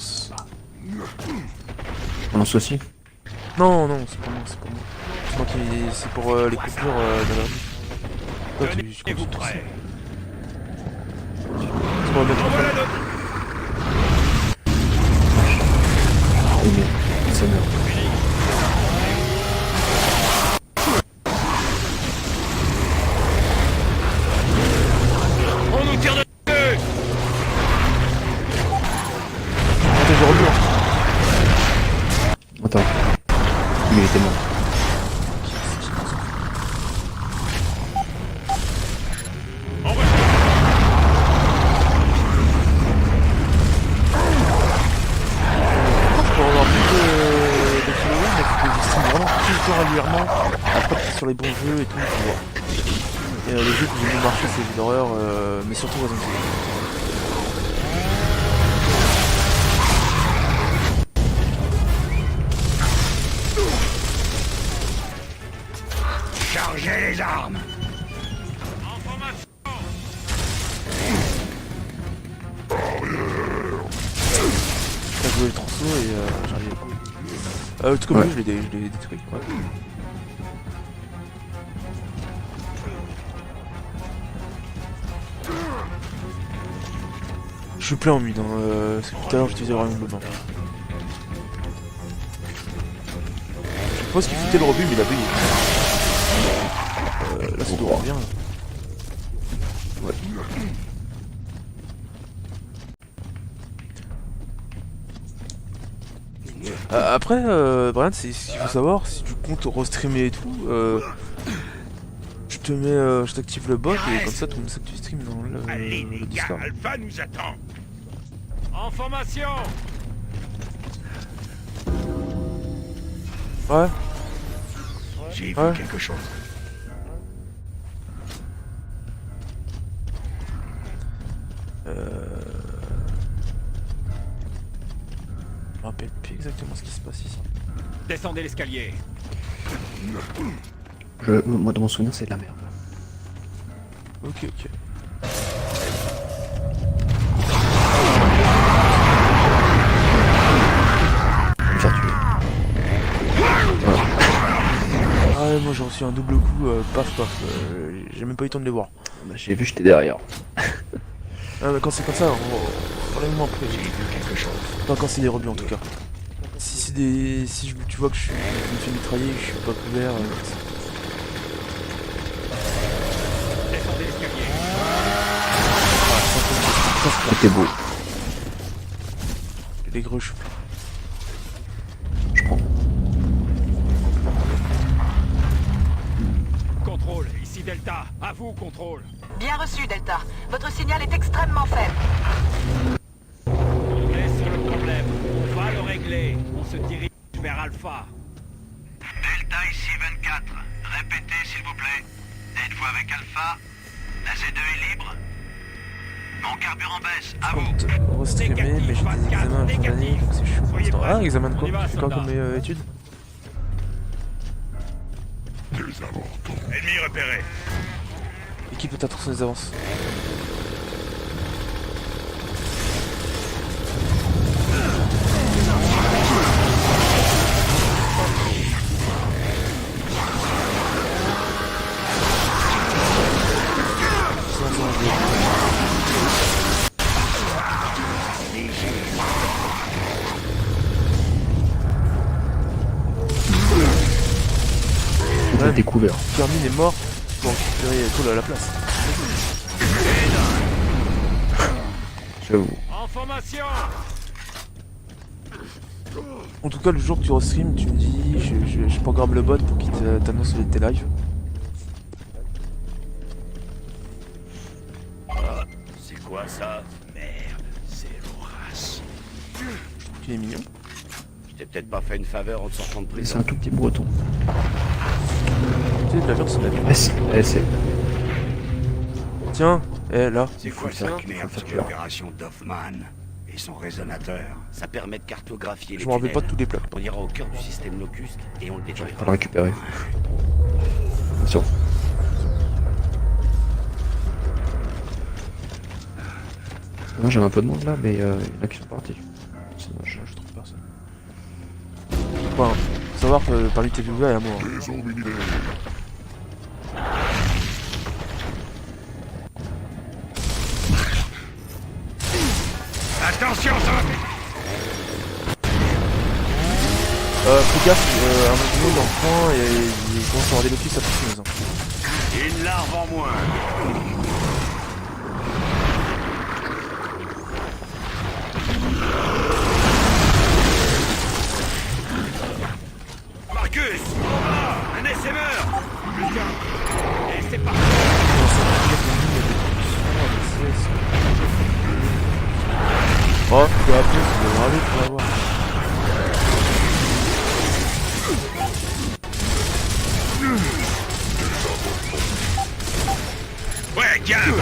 lance. On lance aussi. Non, non, c'est pas moi, c'est pas moi. C'est moi qui. C'est pour les coupures de la vie. Toi, tu Tenez-vous tout ça. prêts. Tu vas mettre en Voilà fait. le... Oh mais ça meurt. On nous tire dessus. Attends, j'ai revu. Attends. Il était mort. En recherche. Pour avoir plus de kilos, mais faut que je stream vraiment tout le temps régulièrement. Après, c'est sur les bons jeux et tout, tu vois. Et les jeux que j'ai mieux marché, c'est les jeux d'horreur, mais surtout Resident Evil. Chargez les armes. J'ai joué le transo et j'arrivais pas. Tout comme Ouais. lui, je l'ai détruit. Ouais. Je suis plein en mid, hein, parce que tout à l'heure j'utilisais vraiment le banc. Je pense qu'il foutait le rebut, mais il a payé. Là, ça doit bien. Ouais. Après, Brian, c'est ce qu'il faut savoir, si tu comptes restreamer et tout, je t'active le bot et comme ça tout le monde sait que tu streams dans Allez le les gars, Discord. Alpha nous attend. En formation. Ouais, J'ai Ouais. vu quelque chose. je me rappelle plus exactement ce qui se passe ici. Descendez l'escalier. Moi dans mon souvenir c'est de la merde. Ok, ok. Je vais me faire tuer. Ah ouais, moi j'ai reçu un double coup, paf paf, j'ai même pas eu le temps de les voir. Bah, j'ai vu j'étais derrière. Ah mais quand c'est comme ça, enlève-moi après. J'ai vu quelque chose. Pas quand c'est des rebuts en tout cas. Si c'est des. Si tu vois que je me fais mitrailler, que je suis pas couvert. Descendez l'escalier. C'était beau. Les gruches. Je prends. Contrôle, ici Delta. À vous, contrôle. Bien reçu, Delta. Votre signal est extrêmement faible. On est sur le problème. On va le régler. On se dirige vers Alpha. Delta ici 24. Répétez s'il vous plaît. Êtes-vous avec Alpha? La Z2 est libre? Mon carburant baisse, à vous. Compte restreamer, mais j'ai des examens à la fin d'année, donc c'est chaud. Soyez prêts. Ah, examen de quoi? On y va, Tu fais quoi soldat. comme étude? Ennemi repéré. Équipe de attention des avances. Tout a découvert. Firmin est mort pour récupérer Cole à la place. J'avoue. En formation. En tout cas, le jour que tu restream, tu me dis, je programme le bot pour qu'il t'annonce tes lives. C'est quoi ça? Merde, c'est l'Horace. Tu es mignon. Je t'ai peut-être pas fait une faveur en te sortant de C'est prison. un tout petit breton. Tu sais, de la viande, c'est de la viande. C'est. Tiens, là. C'est Faut quoi le ça? faire, Merde, faut le sur faire. l'opération Doffman et son résonateur. Ça permet de cartographier les Je me rappelle pas de tunnels. tous les plats. On ira au cœur du système Locust et on le Faut le détruira. récupérer. Attention. Moi j'avais un peu de monde là, mais il y en a qui sont partis. C'est dommage. Enfin, faut savoir que parmi tes viewers et à moi. Attention, ça va. Fais gaffe, à un moment donné, dans le coin, et il commence à avoir des lotus à tous les maisons. Une larve en moins. Marcus, un SMR. Et c'est parti. Oh, fais après, tu devras aller pour l'avoir. Ouais, calme.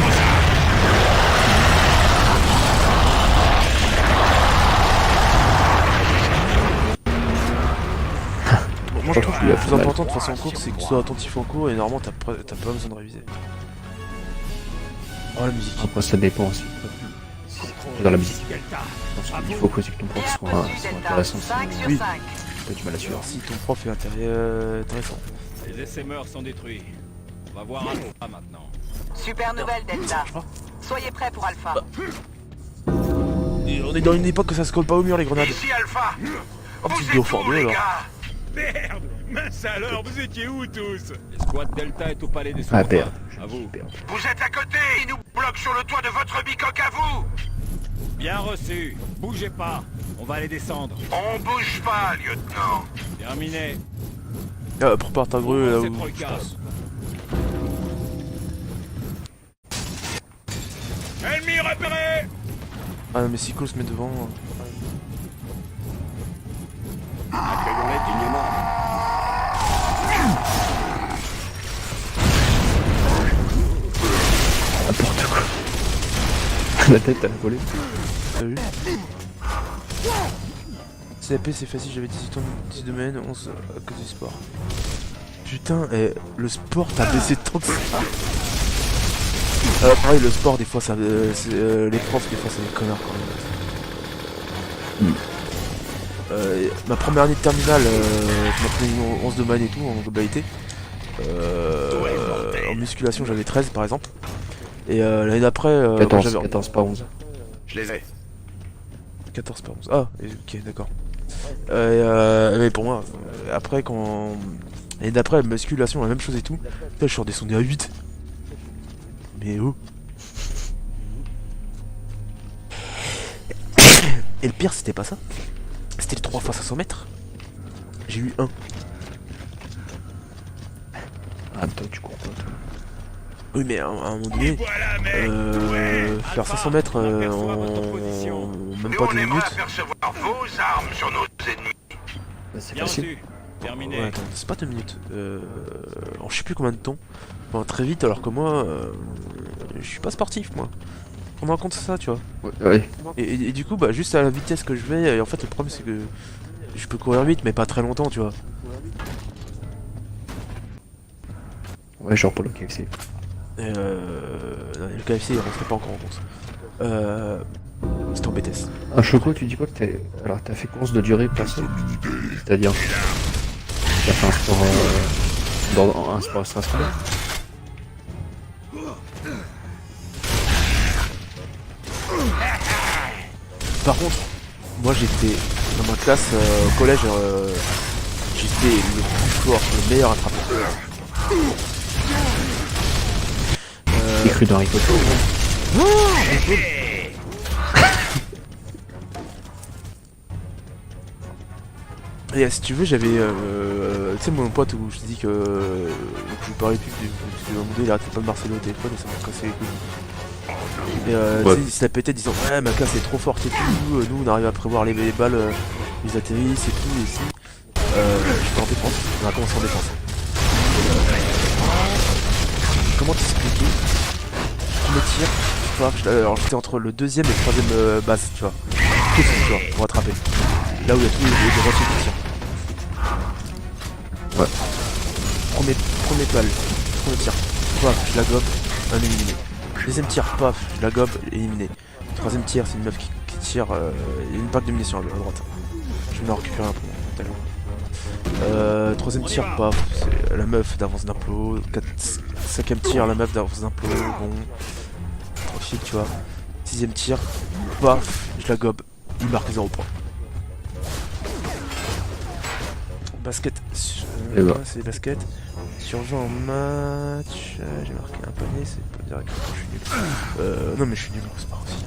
Bon, moi je trouve que le plus important de façon en cours, c'est que tu sois attentif en cours et normalement t'as pas besoin de réviser. Oh la musique. Après, ça dépend aussi. Dans la musique, Delta. je pense qu'il faut que ton prof Bien soit reçu, Delta. intéressant. 5 sur Oui. 5. T'as du mal à suivre. Si ton prof est intéressant. Les SMR sont détruits. On va voir Alpha maintenant. Super nouvelle, Delta. Soyez prêts pour Alpha. Et on est dans une époque que ça se colle pas au mur les grenades. Ici Alpha. Un petit Vous vidéo êtes fort où, deux les alors. gars? Merde. Mince alors, vous étiez où tous? L'escouade Delta est au palais des Ah, souverains. père. À vous. Vous êtes à côté. Ils nous bloquent sur le toit de votre bicoque à vous. Bien reçu. Bougez pas. On va aller descendre. On bouge pas, lieutenant. Terminé. Prépare ta grue là C'est où. trop le casse. Ennemi repéré. Ah mais si Cole se met devant. Accueillons-les dignement. N'importe quoi. La tête, elle a volé. T'as vu? CAP c'est facile, j'avais 18 ans, 10 domaines, 11 à cause du sport. Putain, le sport t'as baissé tant que ça. Pareil, le sport des fois ça. Les profs des fois c'est des connards quand même. Ma première année de terminale, je m'appelais 11 domaines et tout en globalité. En musculation j'avais 13 par exemple. Et l'année d'après, 14 pas 11. Je les ai. 14 par 11. Ah, ok, d'accord. Mais pour moi, après, quand. L'année d'après, musculation, la même chose et tout. Là, je suis redescendu à 8. Mais oh. Et le pire, c'était pas ça. C'était les 3 fois 500 mètres. J'ai eu 1. Ah, toi, tu cours pas, toi. Oui, mais à un moment donné, Voilà, mec. faire 500 mètres en même Nous, pas on 2 aimerait minutes. apercevoir vos armes sur nos ennemis. Bah, c'est Bien facile. reçu. Terminé. Ouais, attends, c'est pas 2 minutes. Alors, je sais plus combien de temps. Enfin, très vite, alors que moi, je suis pas sportif, moi. On me raconte ça, tu vois. Ouais. Et du coup, bah, juste à la vitesse que je vais, et en fait, le problème, c'est que je peux courir vite, mais pas très longtemps, tu vois. Ouais, genre pour le KFC. Non, le KFC, il rentrait pas encore en course. C'était en BTS. Un choco, tu dis quoi que t'es. Alors, t'as fait course de durée perso. C'est-à-dire. T'as fait un sport. Dans un sport extrascolaire. Par contre, moi, j'étais dans ma classe au collège, j'étais le plus fort, le meilleur attrapeur. J'ai cru dans Harry Potter. Et si tu veux, j'avais. Tu sais, mon pote où je te dis que. Je lui parlais plus, parce que un moment donné, il arrêtait pas de marceler au téléphone et ça m'a cassé les couilles. Et Ouais. tu sais, il se la pétait disant ouais, ma classe est trop forte et tout. Nous, on arrive à prévoir les balles, les atterrissent et tout. Et si. J'étais en défense, on a commencé en défense. Comment t'expliquer? Premier tir, alors j'étais entre le deuxième et le troisième base, tu vois. Tout ça, tu vois, pour attraper. Là où il y a tous les droitiers qui tirent. Ouais. Premier balle, premier tir, paf, je la gobe, un éliminé. Deuxième tir, paf, je la gobe, éliminé. Troisième tir, c'est une meuf qui tire, il y a une pack de munitions à droite. Je vais en récupérer un peu, tellement. Troisième tir, paf, c'est la meuf d'avance d'un plot. Cinquième tir, la meuf d'avance d'un plot, bon. Tranquille, tu vois. Sixième tir, paf, je la gobe. Il marque 0 points. Basket, Et bah. c'est basket. Surjoué en match, j'ai marqué un panier, c'est pas dire que je suis nul. Non mais je suis nul, c'est pas aussi.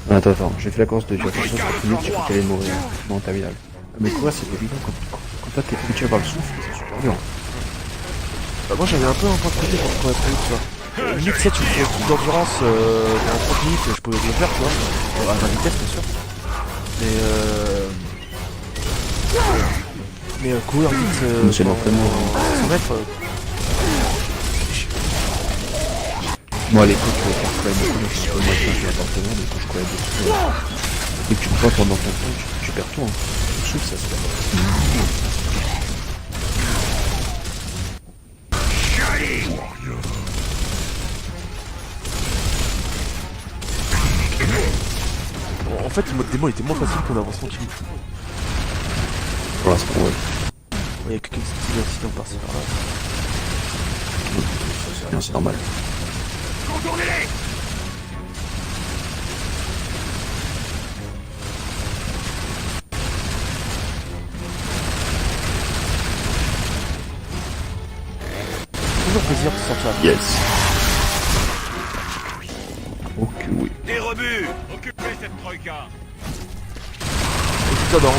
Attends, j'ai fait la course de dur. Attention, 30 minutes, j'ai cru qu'elle allait mourir. Non, terminal. Mais courir, c'est évident quand toi t'es habitué par le souffle, c'est super dur. Bah moi j'avais un peu un point de côté pour courir plus vite, tu vois. Limite, tu sais, tu fais plus d'endurance dans 30 minutes, je pouvais le faire, tu vois. À ma vitesse, bien sûr. Mais courir vite, c'est l'entraînement. 100 mètres, Moi à l'époque, je courais beaucoup, donc je suis pas moi qui l'appartement, donc quand je courais beaucoup. Et que tu cours pendant ton temps, tu perds tout. Hein. Le souffle, ça se perd. en fait, le mode démo était moins facile qu'on avance tranquille. Pour l'instant, ouais. Il y a quelques petits accidents par-ci par-là. Non, c'est normal. Contournez-les! Toujours plaisir de sortir. Yes. Ok, oui. Des rebuts! Occupez cette troïka! Putain, non.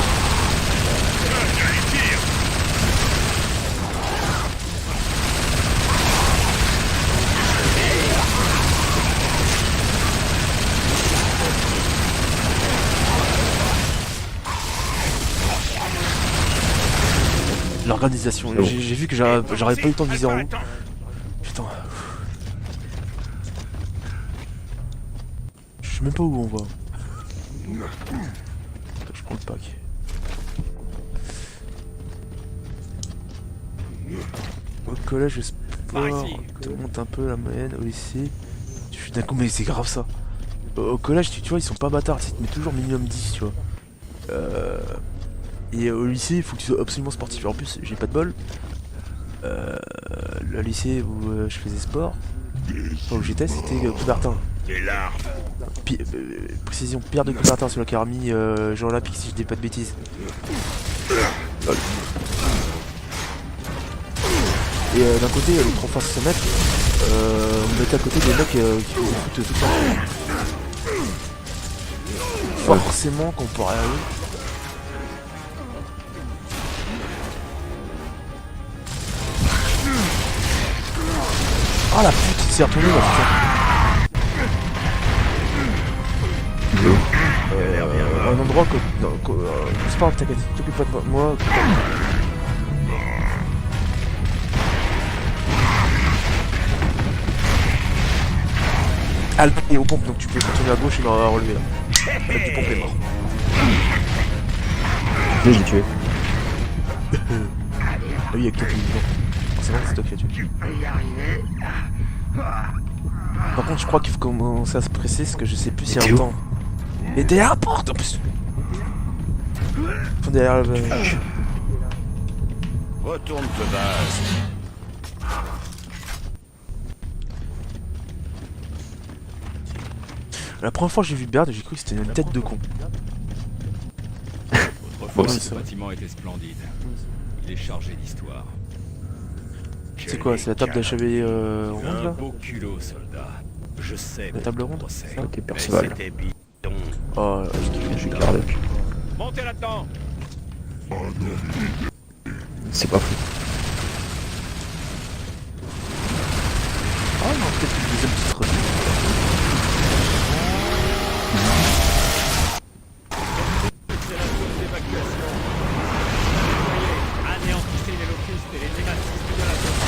L'organisation, Bon. j'ai vu que j'aurais pas eu le temps de viser en haut. Putain. Je sais même pas où on va. Je prends le pack. Au collège sport, te monte un peu la moyenne. Au lycée, je suis d'un coup, mais c'est grave ça. Au collège, tu vois, ils sont pas bâtards, tu sais, ils te mettent toujours minimum 10, tu vois. Et au lycée, il faut que tu sois absolument sportif. En plus, j'ai pas de bol. Le lycée où je faisais sport, enfin, où j'étais, c'était Coubertin. Des larves! Précision, Pierre de Coubertin, celui qui a remis Jean Olympique, si je dis pas de bêtises. Et d'un côté, les 3 fois 100 mètres, on mettait à côté des mecs qui faisaient foot tout le temps. Forcément, comparé à eux. Ah la pute, il s'est retourné là, putain. Un endroit que. Non, c'est pas grave, t'inquiète, t'occupe pas de moi. Ah, le pompe est aux pompes, donc tu peux continuer à gauche et à relever là. Le mec du pompe est mort. Mais j'ai tué. Ah oui, il y a quelqu'un qui est vivant. C'est vrai que c'est toi qui as tué. Par contre, je crois qu'il faut commencer à se presser parce que je sais plus s'il y a un temps. Et derrière la porte en plus. Ils sont derrière le. Retourne de base! La première fois que j'ai vu Baird, j'ai cru que c'était une tête de con. Autrefois, Bon, ce bâtiment était splendide. Il est chargé d'histoire. C'est quoi, c'est la table d'HV ronde Un là? beau culot, soldat. Je sais. La table ronde? c'est Ok, Perceval. C'était bidon. Oh, je kiffe. Je suis Kardec. Montez là-dedans! C'est pas fou. Ah non, peut-être une deuxième petite revue. C'est la zone d'évacuation. Anéantissez les locustes et les nématistes de la zone.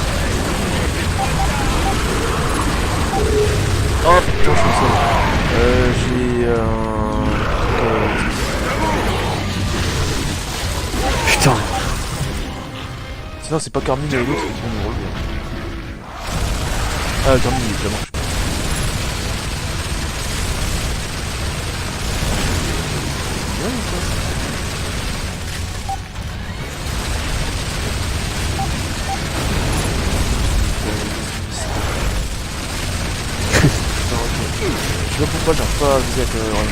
Oh putain, je suis seul. J'ai un. Putain. Sinon, c'est pas Carmine et l'autre qui vont nous relever. Ah, Carmine, il est déjà mort, je pense. sais pas pourquoi j'arrive pas à viser avec Ryan.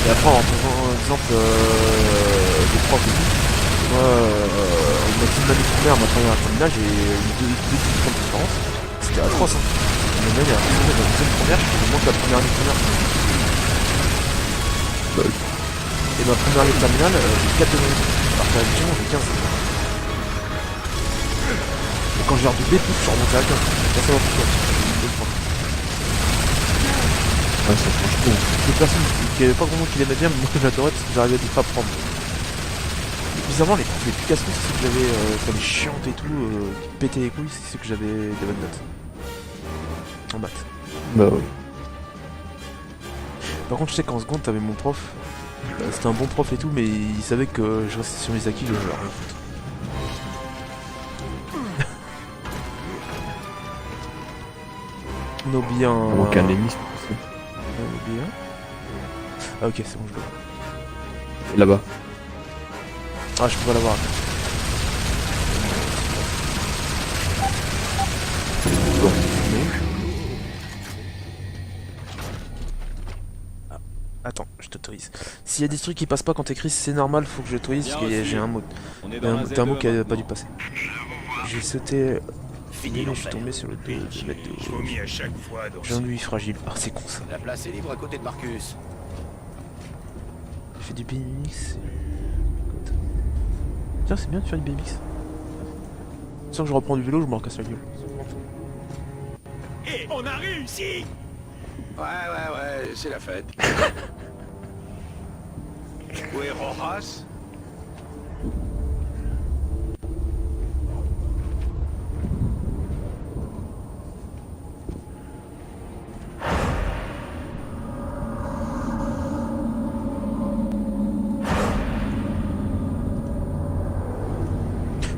Et après, en prenant un exemple des profs et tout, moi, en moitié de l'année primaire, ma première terminale, j'ai eu deux diplômes de différence. C'était atroce, hein. Mais même, il y a un peu de la deuxième première, je faisais moins que la première année primaire. Et ma première année terminale, j'ai 4 de moyenne. Alors que la deuxième, j'ai 15. Et quand j'ai redoublé, je suis remonté à 15. Là, ça va pourquoi. Ouais, ça change tout. Les personnes qui n'avaient pas vraiment qui l'aimaient bien, mais moi j'adorais parce que j'arrivais à pas prendre. Bizarrement, les profs les plus casse-couilles, c'est ceux que j'avais, les chiantes et tout, qui pétaient les couilles, c'est ceux que j'avais des bonnes notes. En maths. Bah ouais. Par contre, je sais qu'en seconde, t'avais mon prof, c'était un bon prof et tout, mais il savait que je restais sur mes acquis, je rien foutre. On a oublié un... On manque un ennemi, c'est possible. On a oublié un... Ah ok, c'est bon, je le vois. Là-bas. Ah, je peux pas l'avoir. Bon. Ah, attends, je t'autorise. S'il y a des trucs qui passent pas quand t'écris, c'est normal, faut que je t'autorise parce que j'ai un mot. T'as un mot qui a pas dû passer. J'ai sauté... Fini, je suis tombé sur le dos de mètre de haut. J'ai un lui fragile. Ah, c'est con ça. La place est libre à côté de Marcus. Je fais du BMX. Tiens, c'est bien de faire du BMX. Sans que je reprends du vélo, je me recasse la gueule. Et on a réussi! Ouais, c'est la fête. Où est Rojas?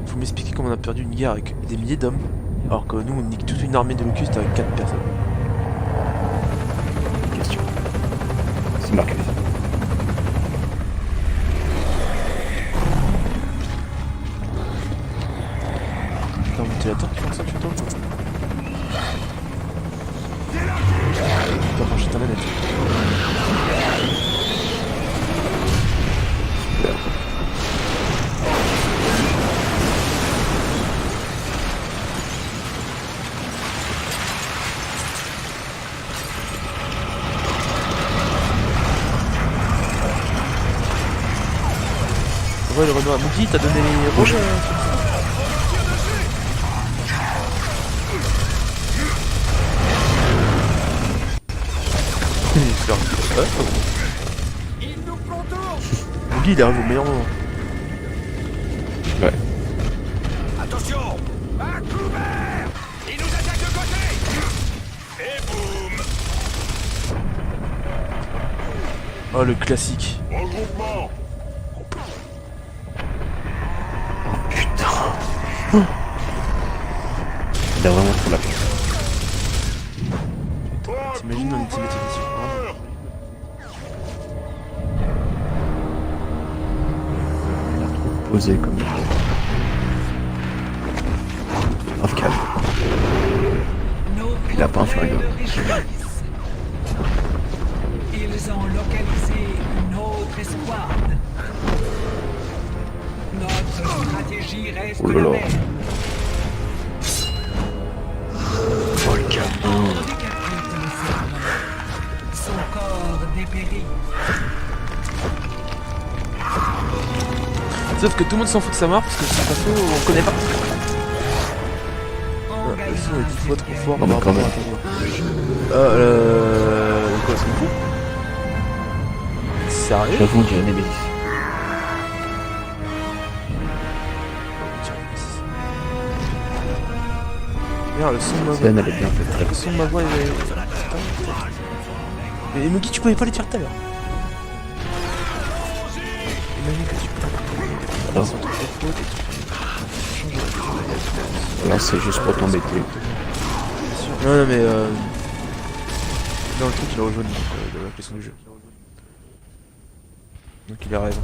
Faut m'expliquer comment on a perdu une guerre avec des milliers d'hommes, alors que nous on nique toute une armée de locustes avec 4 personnes. Question. C'est Marcus. T'as un ventilateur qui fonctionne chez toi quoi? T'as branché ta manette. Super. Ouais, le Renoir. Mookie, t'as donné les rouges Mookie, il arrive au meilleur moment. Ouais. Attention! À couvert! Il nous attaque de côté! Et boum! Oh, le classique. Regroupement! Il a vraiment trop la place. T'imagines un ultimate edition, vraiment. Il a trop posé comme... Grave calme. Il a pas un flingue. Ils ont localisé notre escouade. Notre stratégie reste Oh là la là. même. Volcan. On décapite le serment. Son corps dépérit. Sauf que tout le monde s'en fout de sa mort parce que c'est perso on connaît pas. On Le son est 10 fois trop fort Non, par mais rapport quand à même. ta voix. Quoi, c'est fou? Sérieux? J'avoue, on dirait Nemesis. Merde, le son de ma voix. Sven, elle est bien faite. Le son de ma voix est... Mais Mugi, tu pouvais pas les faire tout à l'heure. Imagine que tu peux... Non. Sans te faire faute et tu changes de... Là, c'est juste pour t'embêter. Non, non, mais dans le truc, il a rejoint de la question du jeu. Donc il a raison.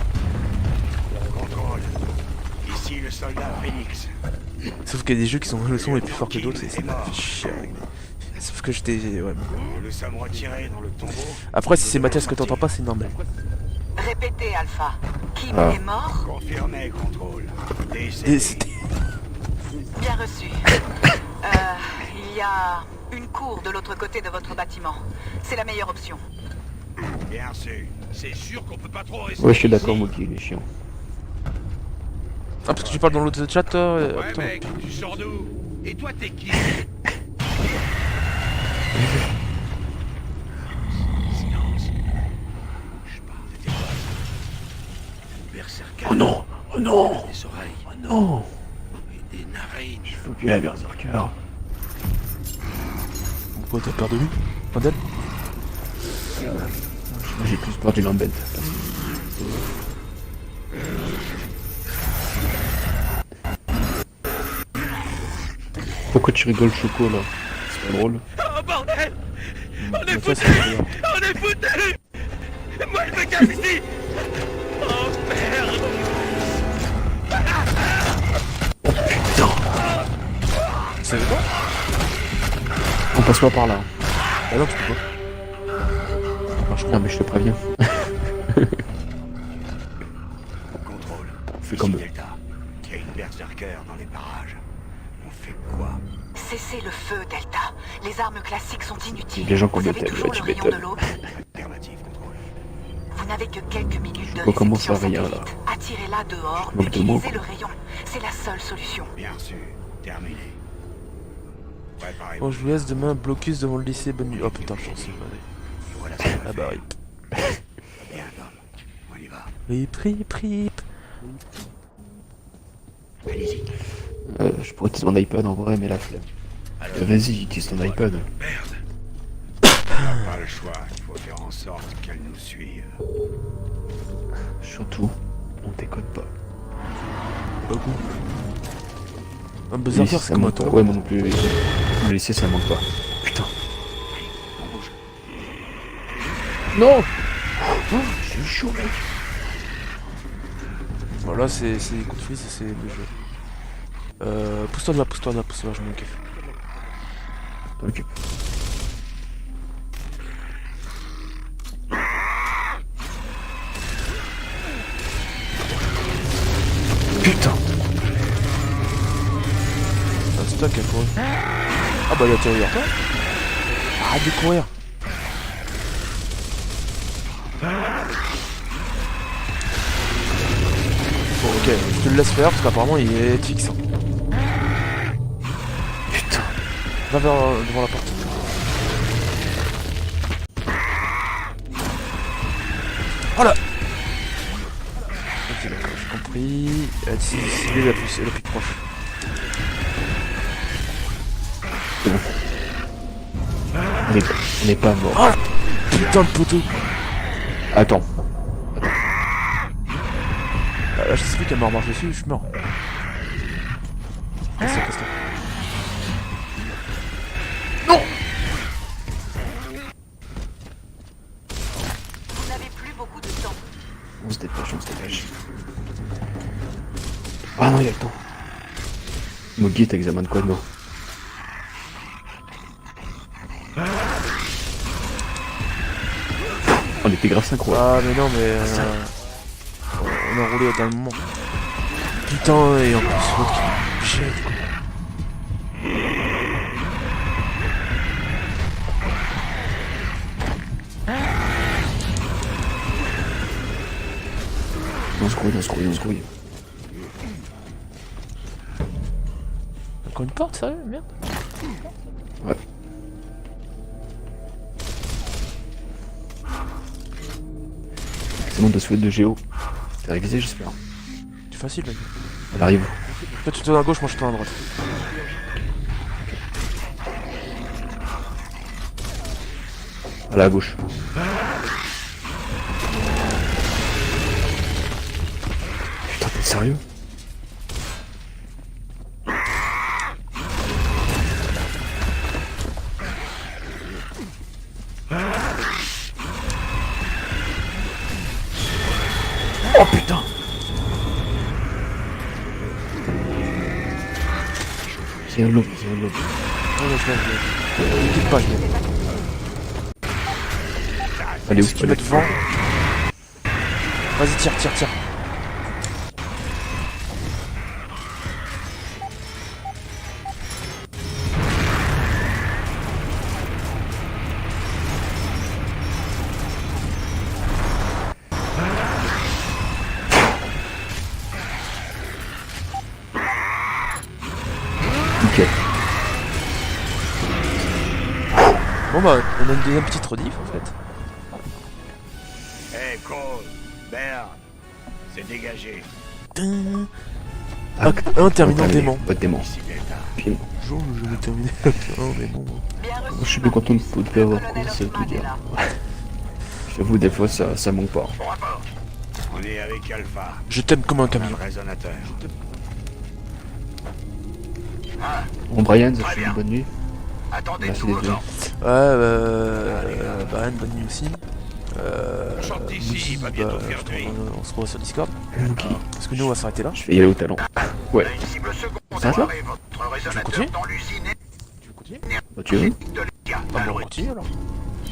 Contrôle. Ici le soldat Phoenix. Sauf qu'il y a des jeux qui sont le son est plus fort que d'autres et ça m'a fait chier avec. Sauf que j'étais. Ouais. Nous nous sommes retirés dans le tombeau. Après, si c'est Mathias que t'entends pas, c'est normal. Répétez, Alpha. Kim Ah. est mort? Confirmé, contrôle. Et Décédé. c'était. Bien reçu. Il y a une cour de l'autre côté de votre bâtiment. C'est la meilleure option. Bien sûr. C'est sûr qu'on peut pas trop rester. Ouais, je suis d'accord, ici. Mookie, il est chiant. Ah, parce que tu parles dans l'autre chat, toi Ouais, putain. mec, tu sors d'où? Et toi, t'es qui? Silence. Bouge pas. C'était quoi ça? Berserker. Oh non! Oh non! Des oreilles. Oh non! Et des narines. Faut plus la berserker. Pourquoi t'as peur de lui? Pas d'elle? Moi, j'ai plus peur du Lambent. Pourquoi tu rigoles, Choco, là? C'est pas drôle. Oh bordel! On est Mathias, foutus! c'est bien. On est foutus! Moi, je me casse ici! Oh merde! C'est vrai? On passe pas par là. Ah non, tu peux pas. Non, mais je te préviens. Contrôle. Fais Ici comme eux. Delta. Il y a une berserker dans les parages. On fait quoi? Cessez le feu, Delta. Les armes classiques sont inutiles. Les gens qui ont Vous des avez têtes, toujours ouais, le tu rayon de m'étonnes. l'aube. Affirmative, contrôle. Vous n'avez que quelques minutes de vois comment ça réception rire, là. satellite. Attirez-la dehors, Je manque de mots, utilisez le rayon. C'est la seule solution. Bien sûr. Terminé. Préparez-vous. Bon, je vous laisse demain, blocus devant le lycée, bonne nuit. Oh putain, chance. Voilà ce qu'on va Ah bah faire. rip. Bien, Tom. On y va. Rip, rip, rip. Allez-y. Je pourrais utiliser mon iPad en vrai, mais la flemme. Vas-y, utilise ton iPad. Merde. On n'a pas le choix. Il faut faire en sorte qu'elle nous suive. Surtout, on déconne pas. Beaucoup. Un Le berserker, lycée, c'est ça comme un manque pas. toi. Ouais, moi non plus. Le lycée, ça manque pas. Putain. On bouge. Non! Oh, j'ai eu chaud, mec. Voilà, c'est des coups de fils et c'est le jeu. Pousse-toi de là, pousse-toi de là, pousse-toi de là, je m'en kiffe. T'en occupe. Putain! Un stock à courir. Ah bah il a tiré vers toi. Arrête de courir. Bon ok, je te le laisse faire parce qu'apparemment il est fixe. Putain! Va vers devant la porte. Voilà. Ok d'accord, j'ai compris. D'ici la plus proche. C'est bon. On n'est pas mort. Oh la putain de poteau. Attends. Là je sais plus qu'elle me remarche dessus, je meurs. Casse-toi, casse-toi. Vous n'avez plus beaucoup de temps. On se dépêche, on se dépêche. Ah non, il y a le temps. Mogi, t'examines quoi de moi? On était grave synchro. Ah mais non mais on a roulé à un moment. Putain et en plus l'autre qui me jette quoi. On se grouille, on se grouille, on se grouille. Encore une porte, sérieux? Merde. Ouais. C'est bon de souhait de Géo. T'as révisé, j'espère. C'est facile mec. Elle arrive. Toi tu tournes à gauche, moi je tourne à droite. À la gauche. Putain, t'es sérieux? Oh putain. C'est un lobe, c'est un lobe. Ouais, je l'ai. Ne quitte pas, je l'ai. Allez où? Si tu mets devant. Vas-y, tire, tire, tire. Nickel. Bon bah, on a une deuxième petite rediff en fait. Hey, Cole, Baird, c'est dégagé. Tain. Un terminé en démon. Pas de démon. Ici, Delta. Puis, Bonjour, je vais terminer. Oh, mais bon. Bien reçu. je suis plus content de pas avoir Le colonel commencé à tout Hoffman est dire. là. J'avoue, des fois, ça manque pas. Bon rapport. On est avec Alpha. Je t'aime comme un On a camion. le résonateur. Bon, Brian, ça fait une bonne nuit. Attendez Merci tout d'être vos venu. ordres. Bah, bonne nuit aussi. Sorte d'ici, Moody, il va bientôt bah, faire nuit. on se revoit sur Discord. Ok. Parce que nous, on va s'arrêter là. Je vais y aller au talent. Ouais. Une cible secondaire Ça va et votre résonateur continuer dans l'usine Tu veux continuer Bah, tu veux? de l'EGA. Ah bon, on continue alors.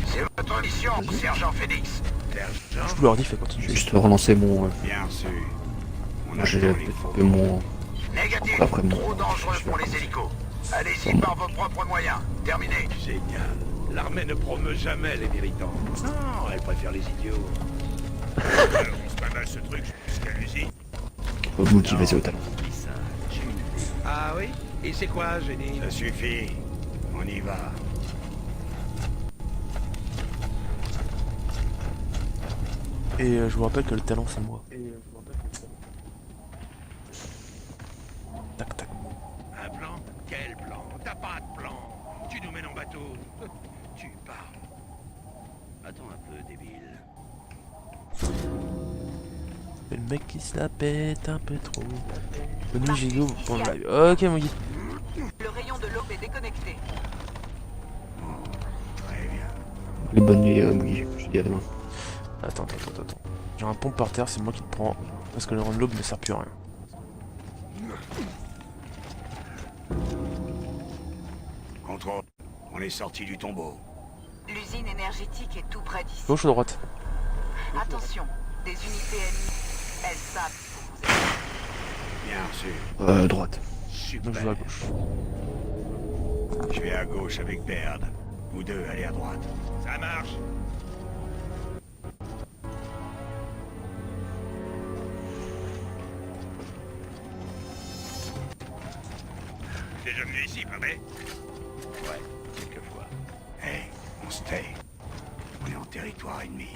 C'est votre mission, Sergent Phoenix. Je Sergent, peux leur dire, fait Je vais continuer. juste relancer mon. bien sûr. On Moi, j'ai attend les un peu faux. mon. Négatif, Après, bon, trop dangereux je vais pour les recommencer. hélicos. Allez-y par vos propres moyens. Terminé. Génial. L'armée ne promeut jamais les méritants. Non, elle préfère les idiots. On se pas mal ce truc jusqu'à l'usine. Moody, vas-y au talent. Ah oui? Et c'est quoi, génie? Ça suffit. On y va. Et je vous rappelle que le talent, c'est moi. Tac, tac. Un plan? Quel plan? T'as pas de plan. Tu nous mènes en bateau. Tu parles. Attends un peu, débile. Le mec qui se la pète un peu trop. Bonne nuit, Gigo, pour le live. Ok, mon guide. Le rayon de l'aube est déconnecté. Très bien. Les bonnes nuits, Moody. Je te dis à demain. Attends. J'ai un pompe par terre, c'est moi qui le prends. Parce que le rang de l'aube ne sert plus à rien. Contrôle. On est sorti du tombeau. L'usine énergétique est tout près d'ici. Gauche ou droite? Attention, des unités ennemies. Elles savent où vous êtes. Bien sûr. Droite. Donc je vais à Super. gauche. Je vais à gauche avec Baird. Vous deux, allez à droite. Ça marche. Déjà venu ici, pas vrai? Ouais, quelquefois. Hey, on se tait. On est en territoire ennemi.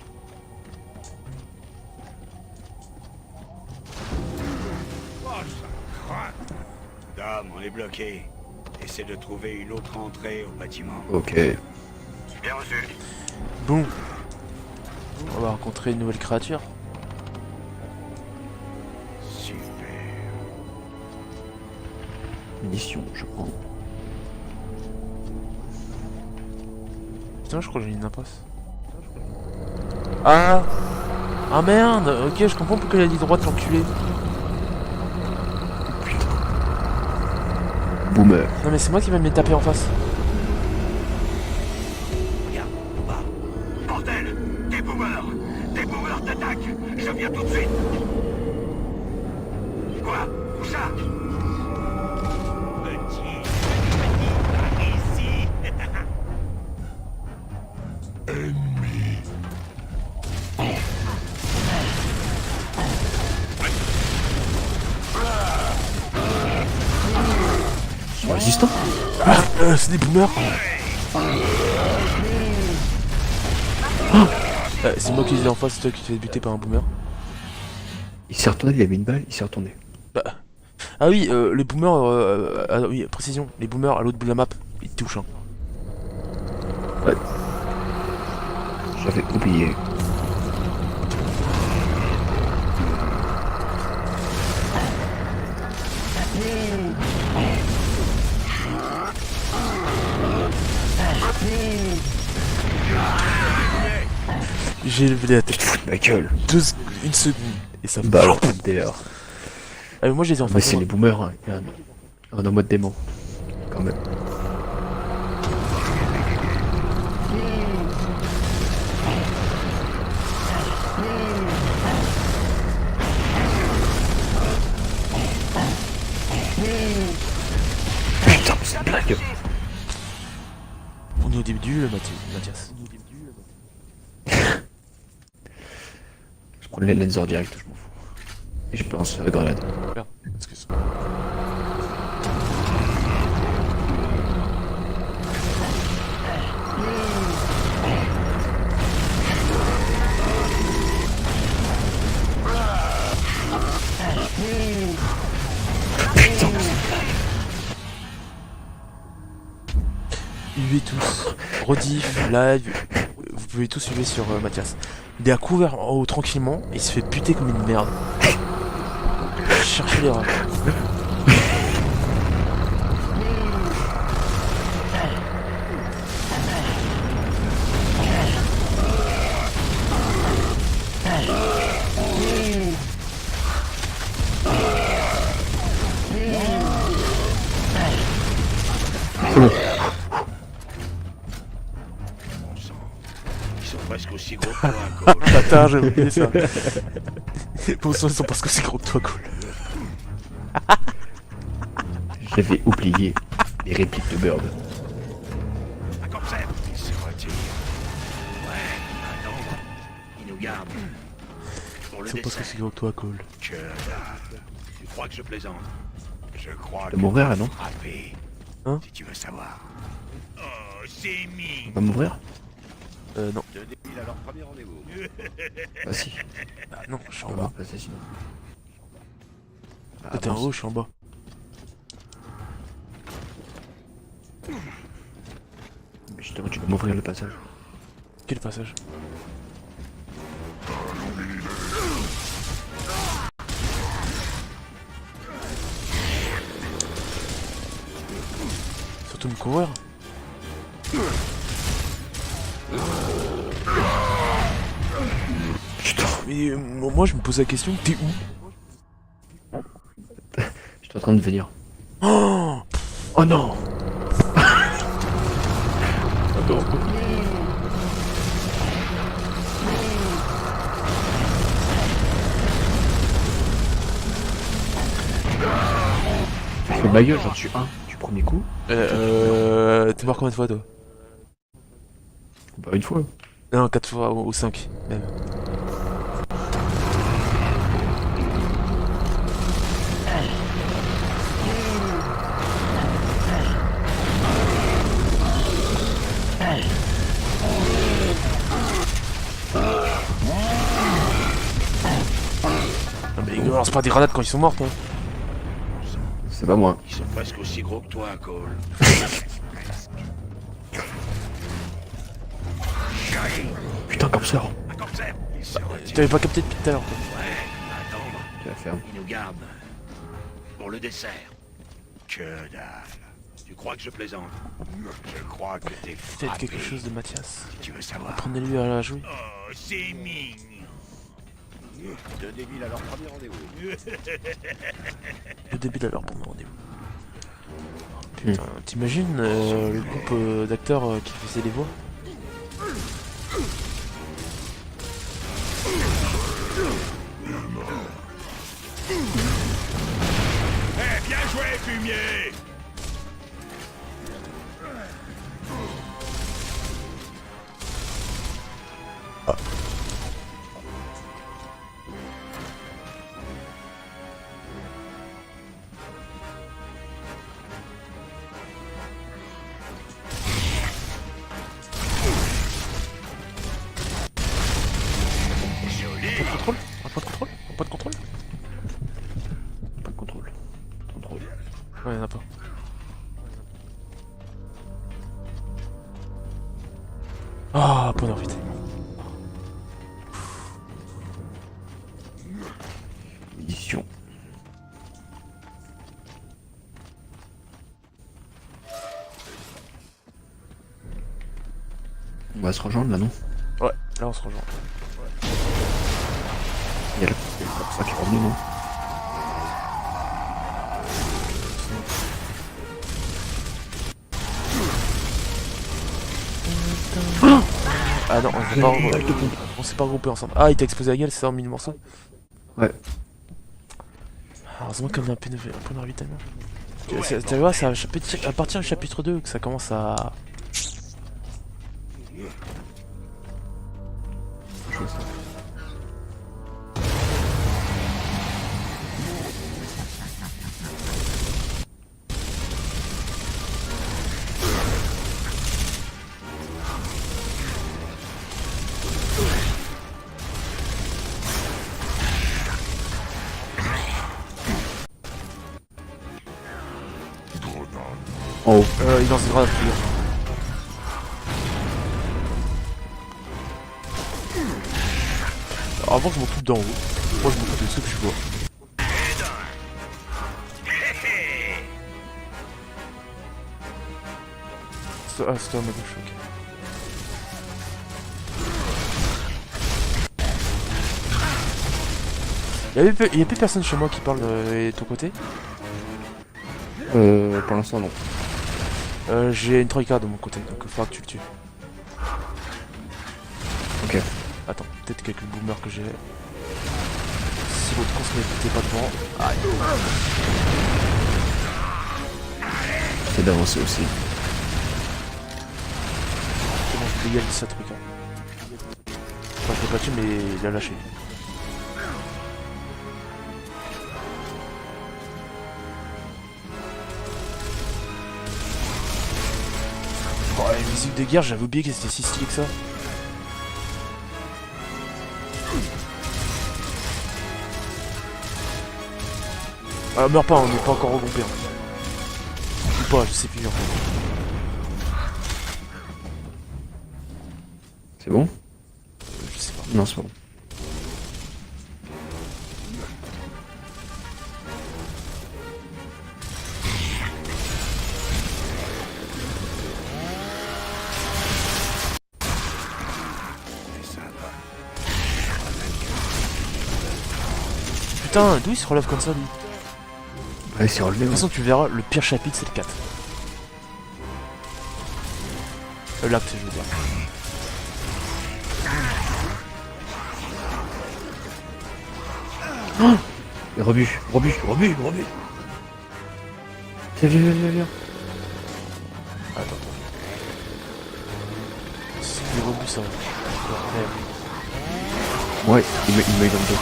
Oh, ça craint. Dom, on est bloqué. Essaie de trouver une autre entrée au bâtiment. Ok. Bien reçu. Boum. On va rencontrer une nouvelle créature. Super. Mission, je prends. Putain, je crois que j'ai une impasse. Ah. Ah merde. Ok, je comprends pourquoi il a dit droite, l'enculé. Boomer. Non mais c'est moi qui vais me les taper en face. Regarde, au bas. Bordel! Des boomers! Des boomers t'attaquent! Je viens tout de suite! Quoi? Où ça? Petit, ici. Ils sont résistants. C'est des boomers. C'est moi qui les ai en face, c'est toi qui te fais buter par un boomer. Il s'est retourné, il a mis une balle, il s'est retourné. Ah oui, les boomers, oui, précision, les boomers à l'autre bout de la map, ils te touchent. Hein. J'avais oublié. J'ai levé la tête. Ma gueule. Une seconde. Et Et ça Bah alors, MDR. Ah, mais moi je les ai en Mais face. c'est les boomers, hein. Il y a un mode démon. Quand même. Putain, mais c'est une blague. On est au début du Mathias. Je prends les laser direct, je m'en fous. Et je pense la grenade. Merde, excuse. Huez tous, rediff, live, vous pouvez tous suivre sur Mathias. Il est à couvert en haut tranquillement et il se fait buter comme une merde. Cherchez l'erreur. C'est bon. Bon sang. Ils sont presque aussi gros que toi, Cole. Bâtard, j'ai oublié ça. Pour ça, ils sont parce que c'est gros que toi, cool. J'avais oublié les répliques de Bird. Un concept. Il se retire. Ouais, attends. Il nous garde. Pour le Ils sont parce que dessert. c'est gros que toi, cool. Que dalle. Tu crois que je plaisante? Je crois Va que m'ouvrir là, non? frappé. Hein? Si tu veux savoir. Oh, c'est mignon. Va m'ouvrir? Non. Deux débiles à leur premier rendez-vous. Ah si. Ah, non, je suis en On va bas. passer sinon. Ah, Toi, t'es en mince. haut, je suis en bas. Mais justement, tu vas m'ouvrir le passage. Quel passage? Surtout me courir. Putain, Mais moi je me pose la question, t'es où? je suis en train de venir. Oh, Oh non! Fais ma gueule, j'en suis un du premier coup. t'es mort combien de fois toi? Pas une fois. Non, 4 fois ou 5 même. Non mais ils lancent pas des grenades quand ils sont morts, toi. C'est pas moi. Ils sont presque aussi gros que toi, Cole. Putain, comme ça. Un concept. Il se retire. T'avais pas capté depuis tout à l'heure, toi. Ouais, attends. Tu vas faire. Il nous garde. Pour le dessert. Que dalle. Tu crois que je plaisante? Je crois que t'es Faites frappé. quelque chose de Mathias. Si tu veux savoir. Prenez-lui à la jouer. Oh, c'est mignon. Deux débiles à leur premier rendez-vous. Le début à leur premier rendez-vous. Putain, t'imagines le groupe d'acteurs qui faisait les voix? Eh, bien joué, fumier! Contrôle? Un point de contrôle? Un point de contrôle? Pas de contrôle. Contrôle. Ouais, y'en a pas. Ah, point d'orbite. Mission. On va se rejoindre là, non? Ouais, là on se rejoint. Il y a le ça qui est revenu, non? Ah non, on s'est pas regroupé ensemble. Ah, il t'a explosé la gueule, c'est ça en mille morceaux? Ouais. Ah, heureusement qu'on a un peu de ravitaillement. Tu vois, c'est à partir du chapitre 2 que ça commence à... Je vois ça. En haut. il lance des grenades plus. Avant je m'occupe d'en haut. Moi je m'occupe de ceux que je vois. Ah, c'était à ma gauche, ok. Y'a plus personne chez moi qui parle de ton côté. Pour l'instant, non. J'ai une troïka de mon côté, donc il faudra que tu le tues. Ok. Attends, peut-être quelques boomers que j'ai. Si l'autre con se mettait pas devant. Aïe. C'est d'avancer aussi. C'est bon, je légalise sa troïka. Enfin, je l'ai pas tué, mais il a lâché. Oh, la musique de guerre, j'avais oublié que c'était si stylé que ça. Ah, meurs pas, on n'est pas encore regroupé. Hein. Ou pas, je sais plus en fait. C'est bon? Je sais pas. Non, c'est pas bon. Putain, d'où il se relève comme ça lui? Ouais, c'est relevé. De toute façon, tu verras, le pire chapitre c'est le 4. L'acte, je veux dire. Oh, rebut. Viens. Attends. C'est des rebuts ça. Ouais, il m'a eu dans le dos.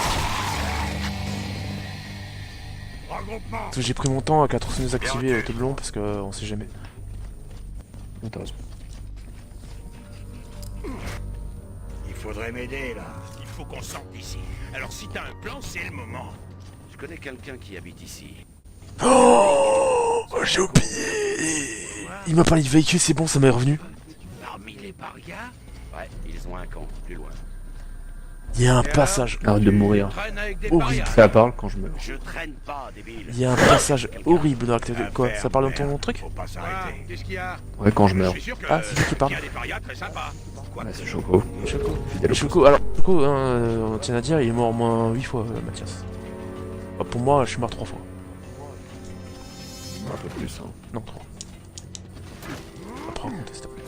Regroupement. J'ai pris mon temps à 4 nous activer tout le long parce que on sait jamais. Intéressant. Il faudrait m'aider, là. Il faut qu'on sorte d'ici. Alors si t'as un plan, c'est le moment. Je connais quelqu'un qui habite ici. Oh, j'ai oublié. Il m'a parlé de véhicule, c'est bon, ça m'est revenu. Parmi les parias? Ouais, ils ont un camp, plus loin. Il y a un passage. Arrête de mourir. Traîne avec des Horrible. parias. Ça parle quand je meurs. Je traîne pas, débile. Il y a un passage horrible dans l'acte de quoi? Affaire, Ça parle dans ton merde. truc? Faut pas Ah, s'arrêter. Qu'est-ce qu'il y a? Ouais, quand je Je meurs. suis sûr que Ah, c'est qui parle? il y a des parias très sympas. Quoi Ouais, c'est Choco. Choco. Fidèle au Choco, alors, Choco, hein, on tient à dire, il est mort au moins 8 fois, Mathias. Bah, pour moi, je suis mort 3 fois. Un peu plus, hein. Non, 3. Après, on compte, s'il te plaît.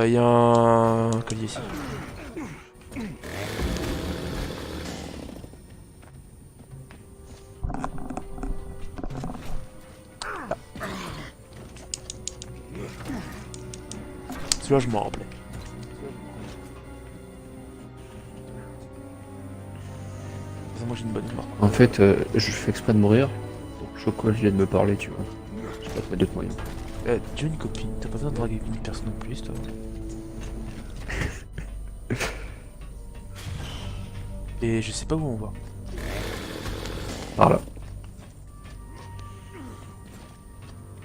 Il y a un collier ici. Celui-là, je m'en rappelais. Moi, j'ai une bonne mémoire. En fait, je fais exprès de mourir. Choco vient de me parler, tu vois. Je sais pas trouver d'autres moyens. Tu as une copine, t'as pas besoin de draguer une personne en plus, toi. Et je sais pas où on va. Par là.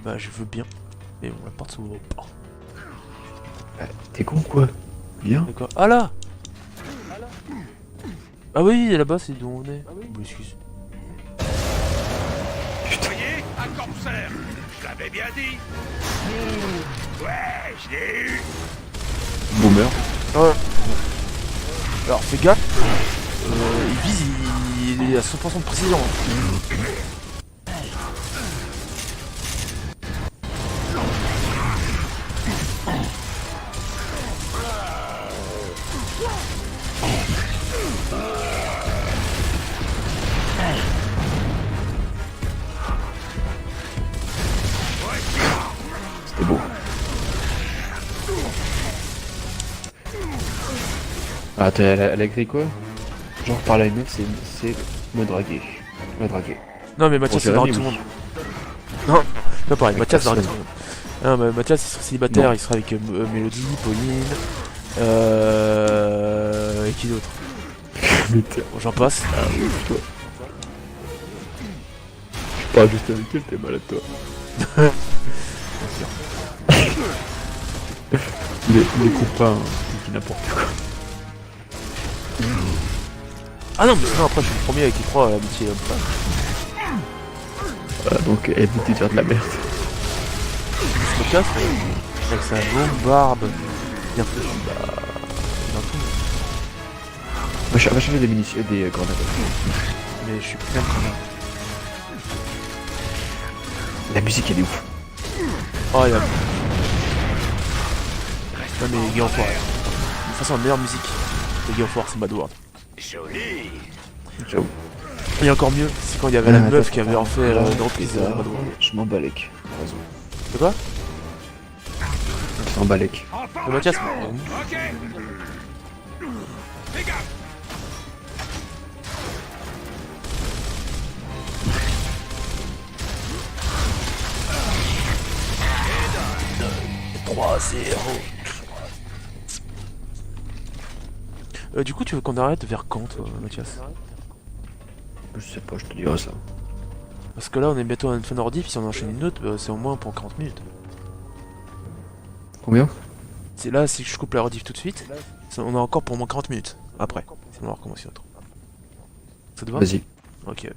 Bah, je veux bien. Mais bon, la porte s'ouvre pas. T'es con quoi? Viens. D'accord. Ah là! Ah oui, là-bas, c'est d'où on est. Bon, excuse. Vous voyez? Un corpsaire. Je l'avais bien dit. Ouais, je l'ai eu. Boomer. Alors, fais gaffe. Il vise, il est à 100% de précision. C'était beau. Ah, elle a écrit quoi? Genre par là une meuf, c'est me draguer. Me draguer. Non mais Mathias, Bon, il drague oui. tout le monde. Non, pas pareil, Avec Mathias drague personne. tout le monde. Non mais Mathias, il sera célibataire, Non. il sera avec Mélodie, Pauline, et qui d'autre? Bon, j'en passe. Toi. Tu parles juste avec elle, t'es malade toi. les copains, il dit n'importe quoi. Ah non mais sinon après je suis le premier avec qui croit à l'amitié homme-femme. Voilà, donc elle veut te dire de la merde. Je me casse, avec sa longue barbe, bien fait, bah... dans tout. On va changer des munitions, des grenades. Mais je suis plein de connards. La musique elle est ouf. Oh y'a... Non mais Guy Enfoiré. De toute façon la meilleure musique de Guy Enfoiré c'est Mad World. Joli. J'avoue. Et encore mieux, c'est quand il y avait la meuf qui avait en fait une reprise de Mad World. Je m'en balèque. T'as raison. C'est quoi? Je m'en balèque. Le Mathias? Ok. Fais gaffe. 3-0. Du coup tu veux qu'on arrête vers quand toi, Mathias? Je sais pas, je te dirai ça. Parce que là on est bientôt à une fin d'ordi, puis si on enchaîne une autre, c'est au moins pour 40 minutes. Combien? C'est là, si je coupe la rediff tout de suite, on a encore pour au moins 40 minutes. Après, sinon on va recommencer autre. Ça te va? Vas-y. Ok.